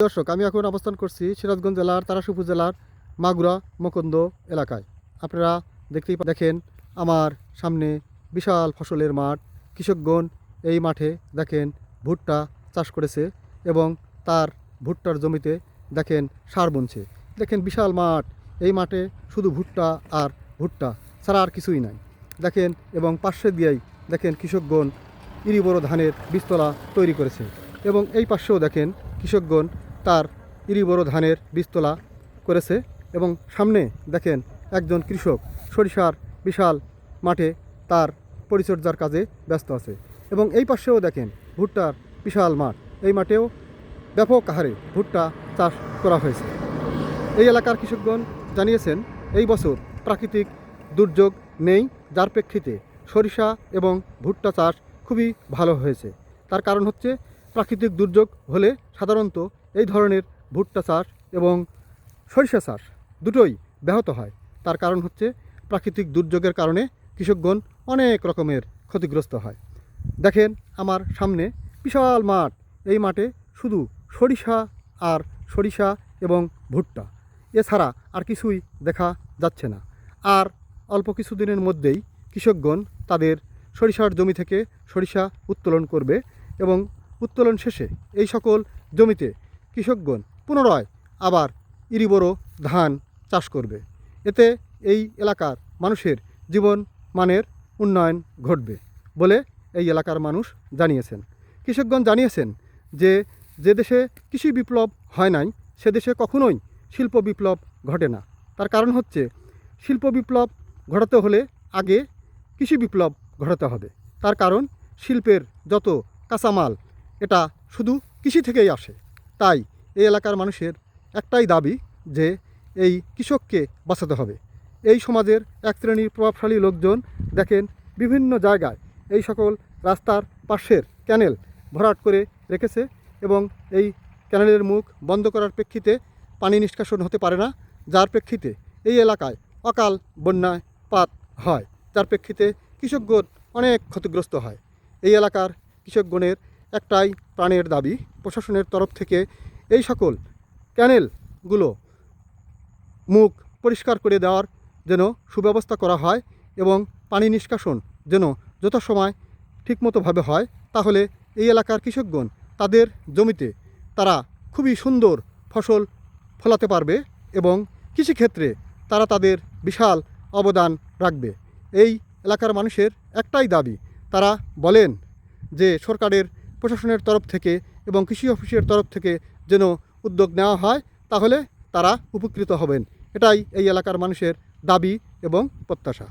দর্শক, আমি এখন অবস্থান করছি সিরাজগঞ্জ জেলার তারাশ উপজেলার মাগুরা মকন্দ এলাকায়। আপনারা দেখেন আমার সামনে বিশাল ফসলের মাঠ। কৃষকগণ এই মাঠে দেখেন ভুট্টা চাষ করেছে এবং তার ভুট্টার জমিতে দেখেন সার বুনছে। দেখেন বিশাল মাঠ, এই মাঠে শুধু ভুট্টা আর ভুট্টা ছাড়া আর কিছুই নাই দেখেন। এবং পাশে দিয়েই দেখেন কৃষকগণ ইরি বড় ধানের বীজতলা তৈরি করেছে এবং এই পাশেও দেখেন কৃষকগণ তার ইরি বড় ধানের বীজতলা করেছে এবং সামনে দেখেন একজন কৃষক সরিষার বিশাল মাঠে তার পরিচর্যার কাজে ব্যস্ত আছে এবং এই পাশেও দেখেন ভুট্টার বিশাল মাঠ। এই মাঠেও ব্যাপক হারে ভুট্টা চাষ করা হয়েছে। এই এলাকার কৃষকগণ জানিয়েছেন এই বছর প্রাকৃতিক দুর্যোগ নেই, যার প্রেক্ষিতে সরিষা এবং ভুট্টা চাষ খুবই ভালো হয়েছে। তার কারণ হচ্ছে প্রাকৃতিক দুর্যোগ হলে সাধারণত এই ধরনের ভুট্টা চাষ এবং সরিষা চাষ দুটোই ব্যাহত হয়। তার কারণ হচ্ছে প্রাকৃতিক দুর্যোগের কারণে কৃষকগণ অনেক রকমের ক্ষতিগ্রস্ত হয়। দেখেন আমার সামনে বিশাল মাঠ, এই মাঠে শুধু সরিষা এবং ভুট্টা, এছাড়া আর কিছুই দেখা যাচ্ছে না। আর অল্প কিছুদিনের মধ্যেই কৃষকগণ তাদের সরিষার জমি থেকে সরিষা উত্তোলন করবে এবং উত্তোলন শেষে এই সকল জমিতে কৃষকগণ পুনরায় আবার ইরিবোরো ধান চাষ করবে। এতে এই এলাকার মানুষের জীবন মানের উন্নয়ন ঘটবে বলে এই এলাকার মানুষ জানিয়েছেন। কৃষকগণ জানিয়েছেন যে যে দেশে কৃষি বিপ্লব হয় নাই সে দেশে কখনোই শিল্প বিপ্লব ঘটে না। তার কারণ হচ্ছে শিল্প বিপ্লব ঘটাতে হলে আগে কৃষি বিপ্লব ঘটাতে হবে। তার কারণ শিল্পের যত কাঁচামাল এটা শুধু কৃষি থেকেই আসে। তাই এই এলাকার মানুষের একটাই দাবি যে এই কৃষককে বাঁচাতে হবে। এই সমাজের এক শ্রেণীর প্রভাবশালী লোকজন দেখেন বিভিন্ন জায়গায় এই সকল রাস্তার পাশের ক্যানেল ভরাট করে রেখেছে এবং এই ক্যানেলের মুখ বন্ধ করার প্রেক্ষিতে পানি নিষ্কাশন হতে পারে না, যার প্রেক্ষিতে এই এলাকায় অকাল বন্যায় পাত হয়, যার প্রেক্ষিতে কৃষকগণ অনেক ক্ষতিগ্রস্ত হয়। এই এলাকার কৃষকগণের একটাই প্রাণের দাবি প্রশাসনের তরফ থেকে এই সকল ক্যানেলগুলো মুখ পরিষ্কার করে দেওয়ার যেন সুব্যবস্থা করা হয় এবং পানি নিষ্কাশন যেন যথাসময় ঠিকমতোভাবে হয়। তাহলে এই এলাকার কৃষকগণ তাদের জমিতে তারা খুবই সুন্দর ফসল ফলাতে পারবে এবং কৃষিক্ষেত্রে তারা তাদের বিশাল অবদান রাখবে। এই এলাকার মানুষের একটাই দাবি, তারা বলেন যে সরকারের প্রশাসনের তরফ থেকে এবং কৃষি অফিসের তরফ থেকে যেন উদ্যোগ নেওয়া হয়, তাহলে তারা উপকৃত হবেন। এটাই এই এলাকার মানুষের দাবি এবং প্রত্যাশা।